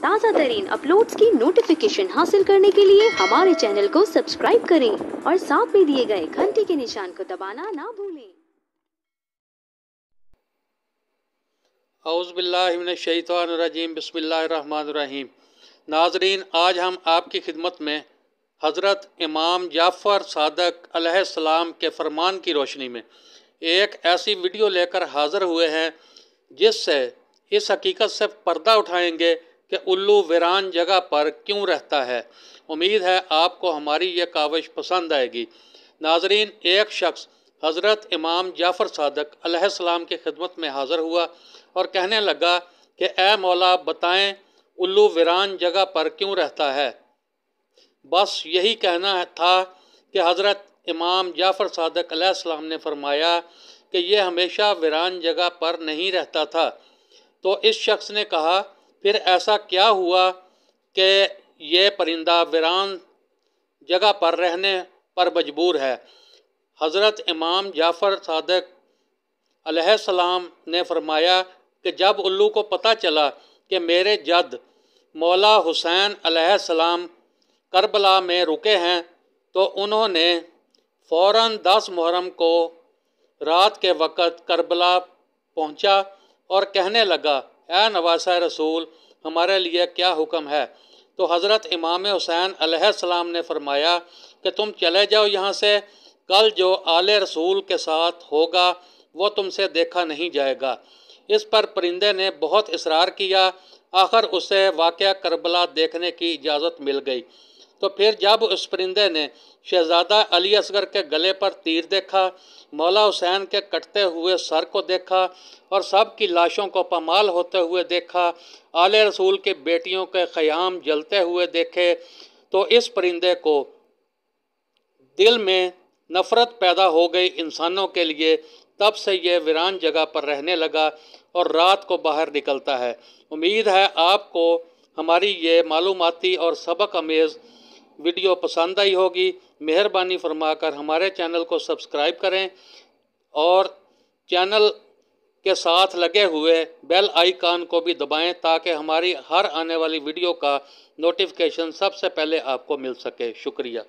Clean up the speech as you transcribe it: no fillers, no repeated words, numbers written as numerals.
ताज़ा तरीन अपलोड्स की नोटिफिकेशन हासिल करने के लिए हमारे चैनल को सब्सक्राइब करें और साथ में दिए गए घंटी के निशान को दबाना ना भूलें। औज़ुबिल्लाहि मिनश्शैतानिर्रजीम बिस्मिल्लाहिर्रहमानिर्रहीम। नाज़रीन, आज हम आपकी खिदमत में हज़रत इमाम जाफ़र सादक अलैहिस्सलाम के फ़रमान की रोशनी में एक ऐसी वीडियो लेकर हाज़िर हुए हैं जिससे इस हकीकत से पर्दा उठाएंगे कि उल्लू वीरान जगह पर क्यों रहता है। उम्मीद है आपको हमारी ये काविश पसंद आएगी। नाज़रीन, एक शख्स हज़रत इमाम जाफ़र सादक अलैहिस्सलाम की खिदमत में हाज़िर हुआ और कहने लगा कि ए मौला, बताएं उल्लू वीरान जगह पर क्यों रहता है। बस यही कहना था कि हज़रत इमाम जाफ़र सादक अलैहिस्सलाम ने फरमाया कि यह हमेशा वीरान जगह पर नहीं रहता था। तो इस शख्स ने कहा, फिर ऐसा क्या हुआ कि ये परिंदा वीरान जगह पर रहने पर मजबूर है। हज़रत इमाम जाफ़र सादक अलैहिस्सलाम ने फरमाया कि जब उल्लू को पता चला कि मेरे जद मौला हुसैन अलैहिस्सलाम करबला में रुके हैं तो उन्होंने फ़ौरन 10 मुहर्रम को रात के वक़्त करबला पहुंचा और कहने लगा, ए नवासा रसूल, हमारे लिए क्या हुक्म है। तो हज़रत इमाम हुसैन अलैहिस्सलाम ने फरमाया कि तुम चले जाओ यहाँ से, कल जो आले रसूल के साथ होगा वो तुमसे देखा नहीं जाएगा। इस पर परिंदे ने बहुत इसरार किया। आखिर उसे वाक़या करबला देखने की इजाज़त मिल गई। तो फिर जब उस परिंदे ने शहज़ादा अली असगर के गले पर तीर देखा, मौला हुसैन के कटते हुए सर को देखा और सब की लाशों को पामाल होते हुए देखा, आले रसूल के बेटियों के ख़याम जलते हुए देखे, तो इस परिंदे को दिल में नफ़रत पैदा हो गई इंसानों के लिए। तब से ये वीरान जगह पर रहने लगा और रात को बाहर निकलता है। उम्मीद है आपको हमारी ये मालूमाती और सबक अमेज़ वीडियो पसंद आई होगी। मेहरबानी फरमाकर हमारे चैनल को सब्सक्राइब करें और चैनल के साथ लगे हुए बेल आइकन को भी दबाएं ताकि हमारी हर आने वाली वीडियो का नोटिफिकेशन सबसे पहले आपको मिल सके। शुक्रिया।